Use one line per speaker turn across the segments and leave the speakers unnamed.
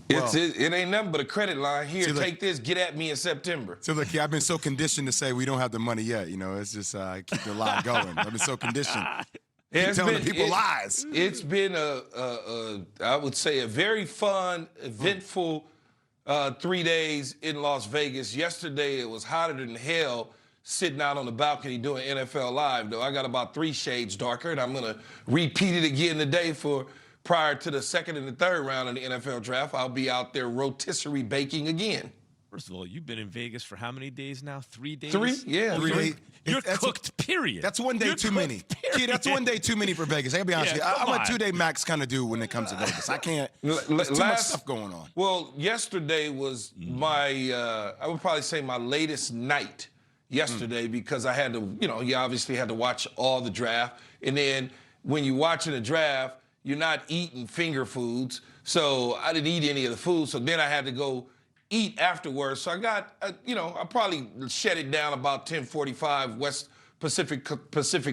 It ain't nothing but a credit line. Here,
See, look,
take this, get at me in September.
So, look, I've been so conditioned to say we don't have the money yet. It's just keep the lie going. I've been so conditioned. Keep telling people lies.
It's been I would say, a very fun, eventful 3 days in Las Vegas. Yesterday, it was hotter than hell sitting out on the balcony doing NFL Live, though. I got about 3 shades darker, and I'm going to repeat it again today prior to the second and the third round of the NFL draft. I'll be out there rotisserie baking again.
First of all, you've been in Vegas for how many days now? 3 days?
3? Yeah.
3 days.
You're cooked, period.
That's 1 day too many. Kid, that's 1 day too many for Vegas. I gotta be honest with you. I'm a 2-day max kind of dude when it comes to Vegas. I can't. There's too much stuff going on.
Well, yesterday was my, I would probably say my latest night yesterday because I had to, you obviously had to watch all the draft. And then when you're watching the draft, you're not eating finger foods. So I didn't eat any of the food. So then I had to go eat afterwards. So I got, I probably shut it down about 10:45 West Pacific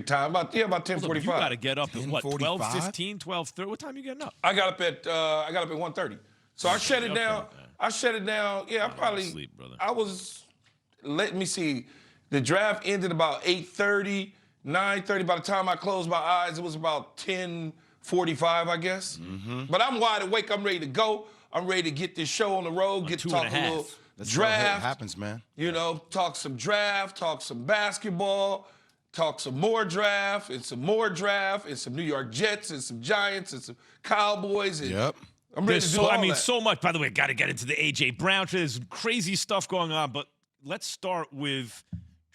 time. About 10:45.
You got to get up at what? 12:15, 12:30. What time are you getting up?
I got up at 1:30. So I shut it down.
Okay.
I shut it down. Yeah, I probably.
Sleep, brother.
I was. Let me see. The draft ended about 8:30, 9:30. By the time I closed my eyes, it was about 10:45, I guess. But I'm wide awake. I'm ready to go. I'm ready to get this show on the road, get to talk a little draft.
What happens, man.
Talk some draft, talk some basketball, talk some more draft, and some more draft, and some New York Jets, and some Giants, and some Cowboys. And
yep.
I'm ready to do all that.
So much. By the way, got to get into the A.J. Brown. There's crazy stuff going on, but let's start with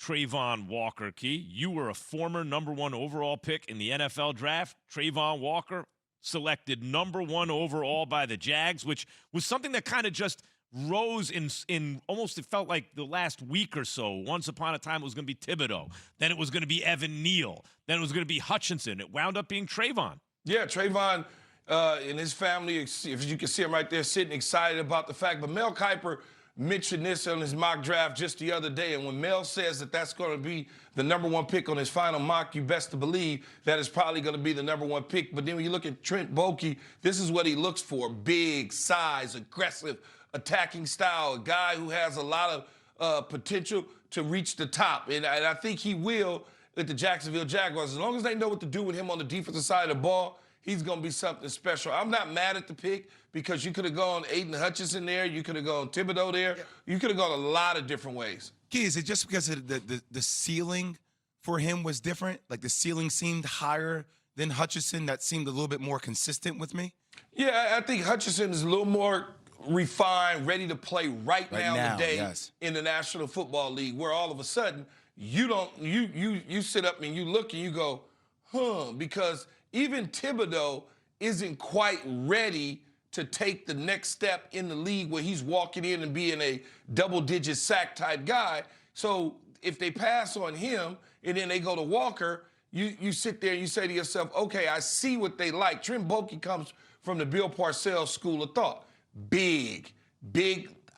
Trayvon Walker, Key. You were a former #1 overall pick in the NFL draft. Trayvon Walker selected #1 overall by the Jags, which was something that kind of just rose in almost, it felt like the last week or so. Once upon a time, it was going to be Thibodeau. Then it was going to be Evan Neal. Then it was going to be Hutchinson. It wound up being Trayvon.
Yeah, Trayvon and his family, if you can see him right there sitting excited about the fact. But Mel Kiper mentioned this on his mock draft just the other day. And when Mel says that that's going to be the #1 pick on his final mock, you best to believe that it's probably going to be the #1 pick. But then when you look at Trent Baalke, this is what he looks for: big, size, aggressive, attacking style, a guy who has a lot of potential to reach the top. And I think he will with the Jacksonville Jaguars. As long as they know what to do with him on the defensive side of the ball, he's going to be something special. I'm not mad at the pick because you could have gone Aiden Hutchinson there. You could have gone Thibodeau there. Yeah. You could have gone a lot of different ways.
Key, is it just because the ceiling for him was different? Like the ceiling seemed higher than Hutchinson, that seemed a little bit more consistent with me?
Yeah, I think Hutchinson is a little more refined, ready to play right now today in the National Football League, where all of a sudden you sit up and you look and you go, because even Thibodeau isn't quite ready to take the next step in the league where he's walking in and being a double-digit sack type guy. So if they pass on him and then they go to Walker, you sit there and you say to yourself, okay, I see what they like. Trent Baalke comes from the Bill Parcells school of thought. Big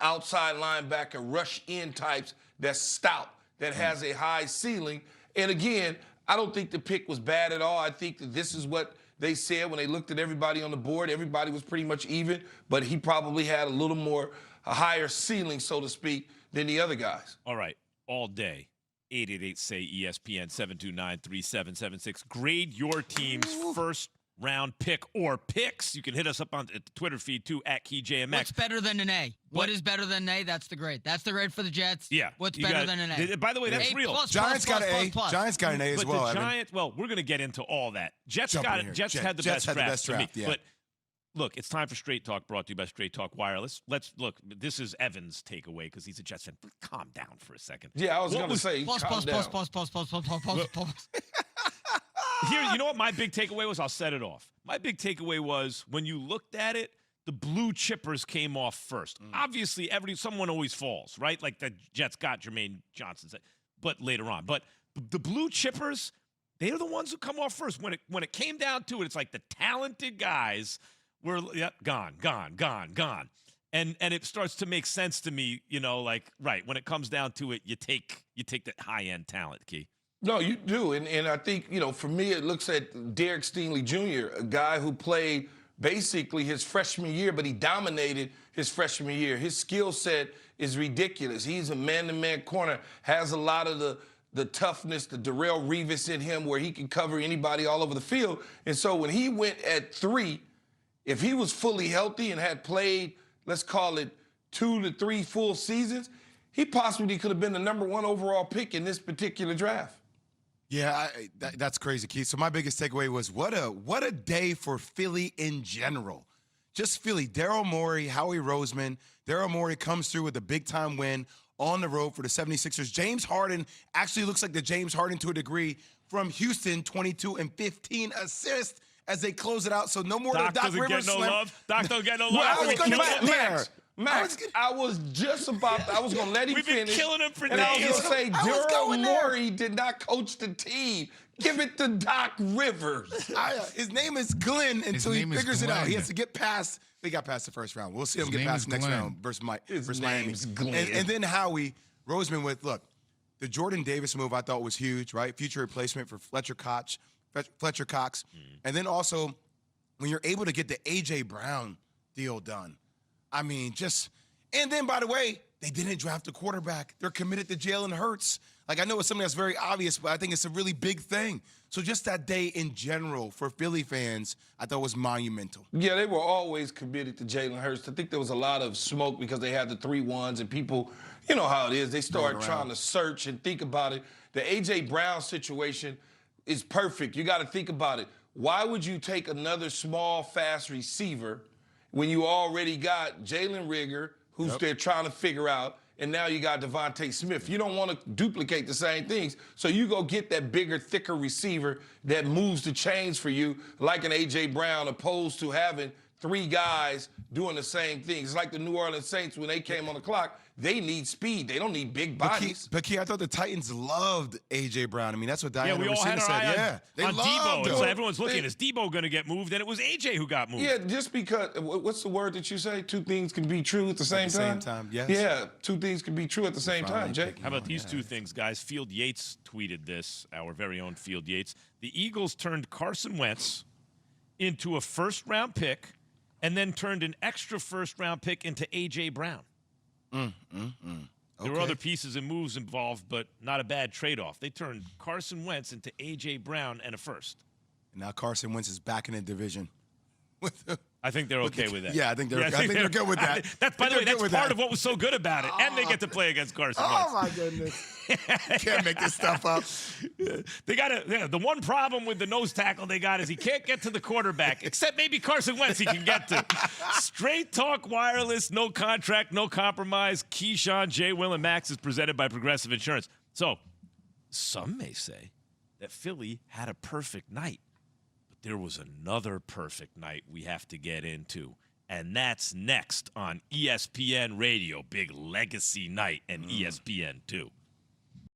outside linebacker, rush-in types that's stout, that has a high ceiling. And again, I don't think the pick was bad at all. I think that this is what they said when they looked at everybody on the board. Everybody was pretty much even, but he probably had a higher ceiling, so to speak, than the other guys.
All right, all day. 888-SAY-ESPN, 729-3776. Grade your team's first round pick or picks. You can hit us up on the Twitter feed too at KJM Max.
What's better than an A? What is better than an A? That's the grade. That's the grade for the Jets.
Yeah.
What's better than an A?
By the way, that's
A
real.
Giants got an A. Giants got an A as well.
But the Giants, well, we're going to get into all that. Jets had the best draft.
Yeah.
But look, it's time for Straight Talk, brought to you by Straight Talk Wireless. Let's look. This is Evan's takeaway because he's a Jets fan. Calm down for a second.
Yeah, I was going to say,
pause.
Here, you know what my big takeaway was? I'll set it off. My big takeaway was when you looked at it, the blue chippers came off first. Obviously, someone always falls, right? Like the Jets got Jermaine Johnson, but later on. But the blue chippers, they are the ones who come off first. When it came down to it, it's like the talented guys were gone. And it starts to make sense to me, right, when it comes down to it, you take that high-end talent, Key.
No, you do. And I think, for me, it looks at Derek Stingley Jr., a guy who played basically his freshman year, but he dominated his freshman year. His skill set is ridiculous. He's a man-to-man corner, has a lot of the toughness, the Darrelle Revis in him where he can cover anybody all over the field. And so when he went at 3, if he was fully healthy and had played, let's call it 2 to 3 full seasons, he possibly could have been the number 1 overall pick in this particular draft.
Yeah, that's crazy, Keith. So my biggest takeaway was what a day for Philly in general. Just Philly. Daryl Morey, Howie Roseman. Daryl Morey comes through with a big-time win on the road for the 76ers. James Harden actually looks like the James Harden to a degree from Houston, 22 and 15 assists as they close it out. So no more
Doc
Doc
doesn't
Rivers
get no
slam.
love. Doc don't get no love.
Well, I was
going
going
to
to Max, I was going to let him
We've been
finish.
killing him for
and I was
days.
going to say,
I was
Daryl
going there.
Morey did not coach the team. Give it to Doc Rivers.
His name is Glenn until he
name is
figures it out. He
Glenn.
has to get past. He got past the first round. We'll see him
His
get
name
past
is
the next
Glenn.
round versus
His
Miami.
name's Glenn.
And then Howie Roseman with, look, the Jordan Davis move I thought was huge, right? Future replacement for Fletcher Cox. And then also, when you're able to get the A.J. Brown deal done, I mean, and then, by the way, they didn't draft a quarterback. They're committed to Jalen Hurts. Like, I know it's something that's very obvious, but I think it's a really big thing. So just that day in general for Philly fans, I thought was monumental.
Yeah, they were always committed to Jalen Hurts. I think there was a lot of smoke because they had the 3-1s and people, you know how it is. They start trying to search and think about it. The A.J. Brown situation is perfect. You got to think about it. Why would you take another small, fast receiver when you already got Jalen Rigger, who's they're trying to figure out, and now you got Devontae Smith? You don't want to duplicate the same things. So you go get that bigger, thicker receiver that moves the chains for you, like an A.J. Brown, opposed to having 3 guys doing the same thing. It's like the New Orleans Saints when they came on the clock. They need speed. They don't need big bodies.
But Key, I thought the Titans loved A.J. Brown. I mean, that's what Diana
we all had
Rosita
our
said.
eye
Yeah, they
on
loved
Debo.
him.
So everyone's looking, is Debo going to get moved? And it was AJ who got moved.
Yeah, just because, what's the word that you say? 2 things can be true at the same time?
At the same time, yes.
Yeah, 2 things can be true at the same time, Jake.
How about these 2 things, guys? Field Yates tweeted this, our very own Field Yates. The Eagles turned Carson Wentz into a first-round pick and then turned an extra first-round pick into A.J. Brown. There were other pieces and moves involved, but not a bad trade-off. They turned Carson Wentz into A.J. Brown and a first.
Now Carson Wentz is back in the division.
I think they're okay with that.
Yeah, I think they're good with that.
That's, by the way, that's part of what was so good about it. And they get to play against Carson Wentz.
Oh, my goodness. Can't make this stuff up.
They got the one problem with the nose tackle they got is he can't get to the quarterback, except maybe Carson Wentz he can get to. Straight Talk Wireless, no contract, no compromise. Keyshawn, J. Will, and Max is presented by Progressive Insurance. So some may say that Philly had a perfect night. There was another perfect night we have to get into, and that's next on ESPN Radio. Big legacy night and ESPN2.